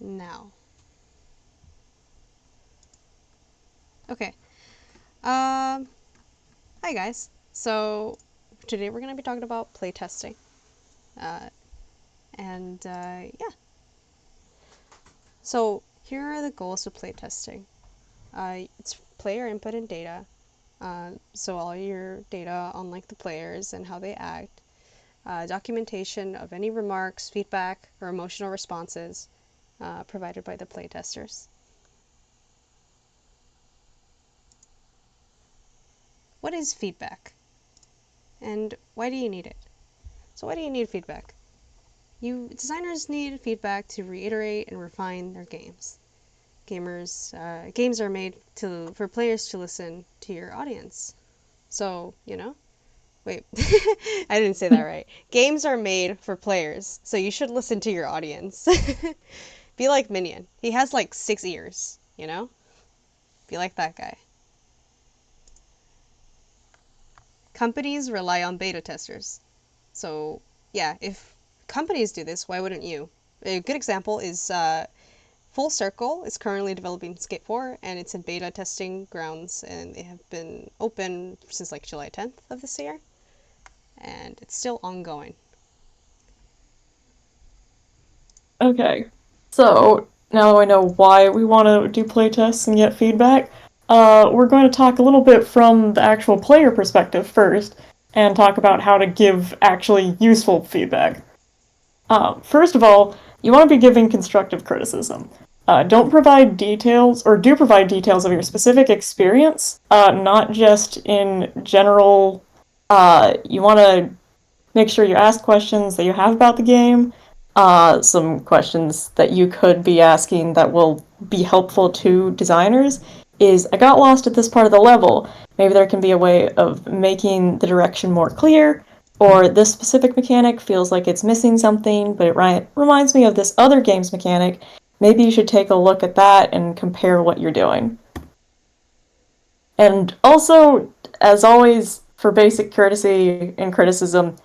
now. Okay. Um, Hi guys. So today we're going to be talking about playtesting. Yeah. So here are the goals of playtesting. It's player input and data. So all your data on like the players and how they act. Documentation of any remarks, feedback, or emotional responses provided by the playtesters. What is feedback? And why do you need it? So why do you need feedback? Designers need feedback to reiterate and refine their games. Games are made for players to listen to your audience. So, wait, I didn't say that right. Games are made for players, so you should listen to your audience. Be like Minion. He has like 6 ears, you know? Be like that guy. Companies rely on beta testers. So, yeah, if companies do this, why wouldn't you? A good example is Full Circle is currently developing Skate 4, and it's in beta testing grounds, and they have been open since like July 10th of this year, and it's still ongoing. Okay, so now that I know why we want to do playtests and get feedback, we're going to talk a little bit from the actual player perspective first, and talk about how to give actually useful feedback. First of all, you want to be giving constructive criticism. Don't provide details, or do provide details of your specific experience, not just in general. You want to make sure you ask questions that you have about the game, some questions that you could be asking that will be helpful to designers is I got lost at this part of the level. Maybe there can be a way of making the direction more clear, or this specific mechanic feels like it's missing something, but it reminds me of this other game's mechanic. Maybe you should take a look at that and compare what you're doing. And also, as always, for basic courtesy and criticism,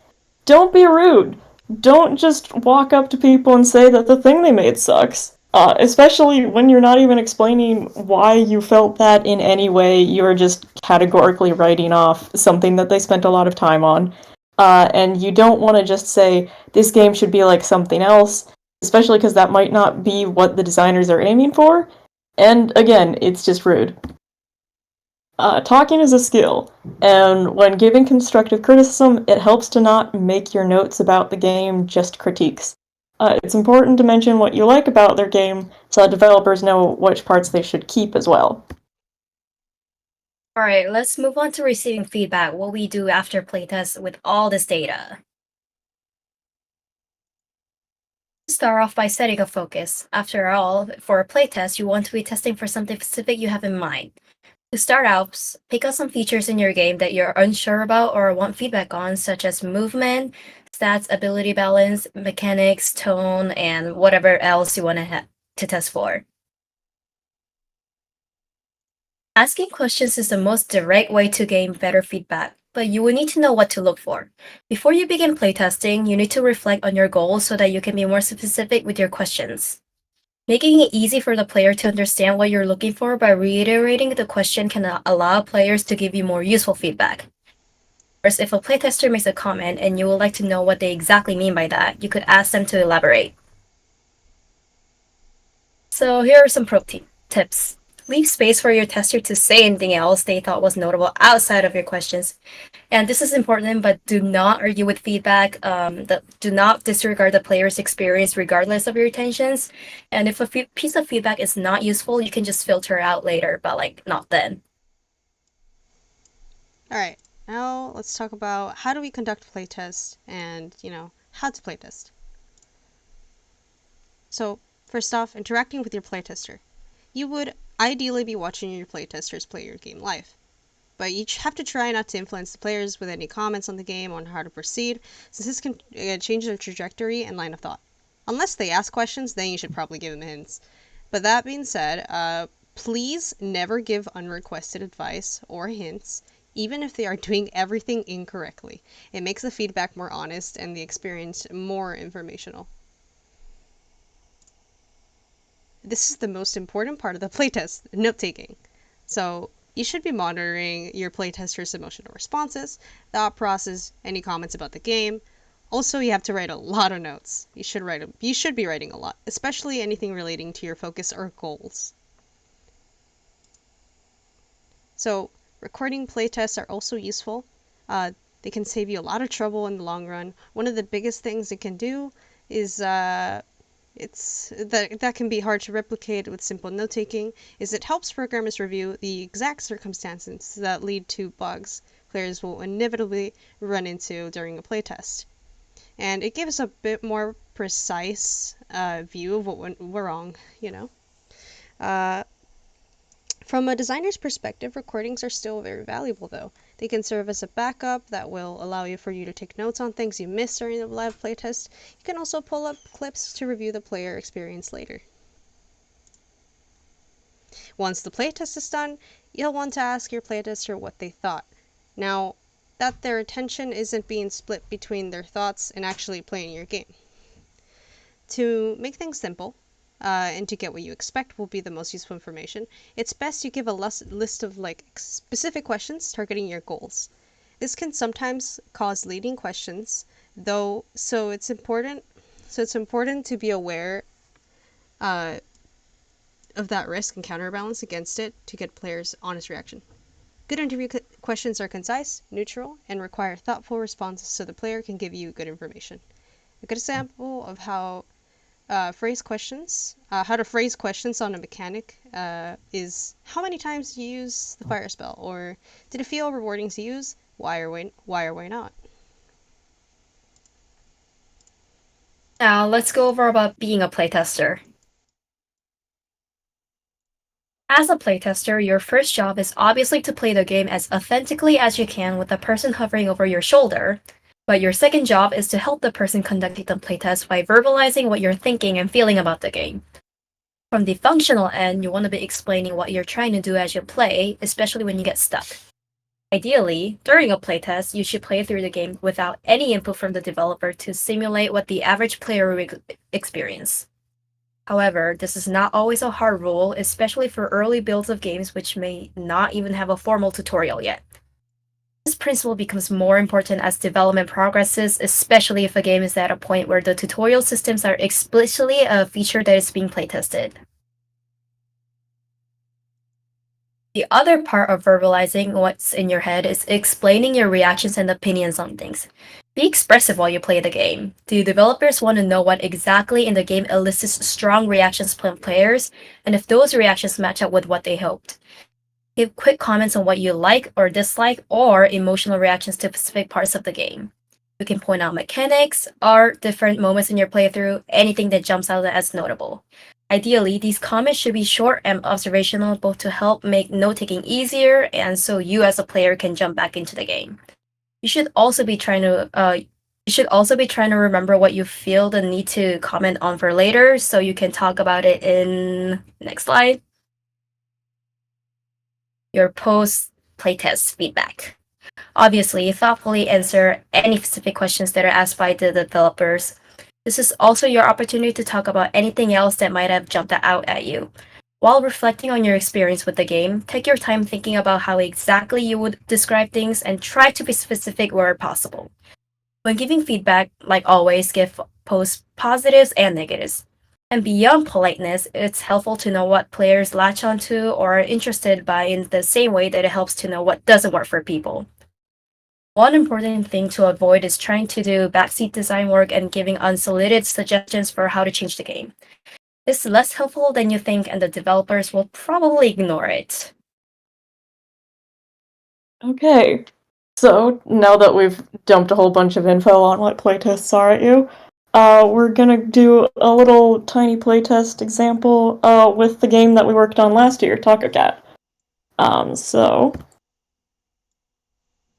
don't be rude. Don't just walk up to people and say that the thing they made sucks. Especially when you're not even explaining why you felt that in any way. You're just categorically writing off something that they spent a lot of time on. And you don't want to just say, this game should be like something else, especially because that might not be what the designers are aiming for. And again, it's just rude. Talking is a skill, and when giving constructive criticism, it helps to not make your notes about the game just critiques. It's important to mention what you like about their game so that developers know which parts they should keep as well. All right, let's move on to receiving feedback, what we do after playtest with all this data. Start off by setting a focus. After all, for a playtest, you want to be testing for something specific you have in mind. To start out, pick out some features in your game that you're unsure about or want feedback on, such as movement, stats, ability balance, mechanics, tone, and whatever else you want to test for. Asking questions is the most direct way to gain better feedback, but you will need to know what to look for. Before you begin playtesting, you need to reflect on your goals so that you can be more specific with your questions. Making it easy for the player to understand what you're looking for by reiterating the question can allow players to give you more useful feedback. First, if a playtester makes a comment and you would like to know what they exactly mean by that, you could ask them to elaborate. So here are some tips. Leave space for your tester to say anything else they thought was notable outside of your questions. And this is important, but do not argue with feedback. Do not disregard the player's experience regardless of your intentions. And if a piece of feedback is not useful, you can just filter it out later, but like not then. Alright, now let's talk about how do we conduct playtests and, how to playtest. So, first off, interacting with your playtester. You would ideally be watching your playtesters play your game live, but you have to try not to influence the players with any comments on the game on how to proceed, since this can change their trajectory and line of thought. Unless they ask questions, then you should probably give them hints. But that being said, please never give unrequested advice or hints, even if they are doing everything incorrectly. It makes the feedback more honest and the experience more informational. this is the most important part of the playtest, note taking. So you should be monitoring your playtester's emotional responses, thought process, any comments about the game. Also, you have to write a lot of notes. You should be writing a lot, especially anything relating to your focus or goals. So recording playtests are also useful. They can save you a lot of trouble in the long run. One of the biggest things it can do is that can be hard to replicate with simple note taking, is it helps programmers review the exact circumstances that lead to bugs players will inevitably run into during a playtest. And it gives a bit more precise view of what went wrong, you know. Uh, from a designer's perspective, recordings are still very valuable though. They can serve as a backup that will allow you to take notes on things you missed during the live playtest. You can also pull up clips to review the player experience later. Once the playtest is done, you'll want to ask your playtester what they thought. Now, that their attention isn't being split between their thoughts and actually playing your game. To make things simple, and to get what you expect will be the most useful information, it's best you give a list of specific questions targeting your goals. This can sometimes cause leading questions, though, so it's important to be aware uh, of that risk and counterbalance against it to get players' honest reaction. Good interview questions are concise, neutral, and require thoughtful responses so the player can give you good information. A good example of how to phrase questions on a mechanic is how many times you use the fire spell, or did it feel rewarding to use? Why or why not? Now, let's go over about being a playtester. As a playtester, your first job is obviously to play the game as authentically as you can with the person hovering over your shoulder, but your second job is to help the person conducting the playtest by verbalizing what you're thinking and feeling about the game. From the functional end, you want to be explaining what you're trying to do as you play, especially when you get stuck. Ideally, during a playtest, you should play through the game without any input from the developer to simulate what the average player would experience. However, this is not always a hard rule, especially for early builds of games which may not even have a formal tutorial yet. This principle becomes more important as development progresses, especially if a game is at a point where the tutorial systems are explicitly a feature that is being playtested. The other part of verbalizing what's in your head is explaining your reactions and opinions on things. Be expressive while you play the game. The developers want to know what exactly in the game elicits strong reactions from players, and if those reactions match up with what they hoped. Give quick comments on what you like or dislike, or emotional reactions to specific parts of the game. You can point out mechanics, art, different moments in your playthrough, anything that jumps out as notable. Ideally, these comments should be short and observational, both to help make note-taking easier and so you as a player can jump back into the game. You should also be trying to remember what you feel the need to comment on for later, so you can talk about it in next slide. Your post playtest feedback. Obviously, thoughtfully answer any specific questions that are asked by the developers. This is also your opportunity to talk about anything else that might have jumped out at you. While reflecting on your experience with the game, take your time thinking about how exactly you would describe things and try to be specific where possible. When giving feedback, like always, give post positives and negatives. And beyond politeness, it's helpful to know what players latch onto or are interested by in the same way that it helps to know what doesn't work for people. One important thing to avoid is trying to do backseat design work and giving unsolicited suggestions for how to change the game. It's less helpful than you think, and the developers will probably ignore it. Okay, so now that we've dumped a whole bunch of info on what playtests are at you, we're gonna do a little tiny playtest example with the game that we worked on last year, Taco Cat. So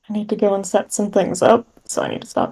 I need to go and set some things up, so I need to stop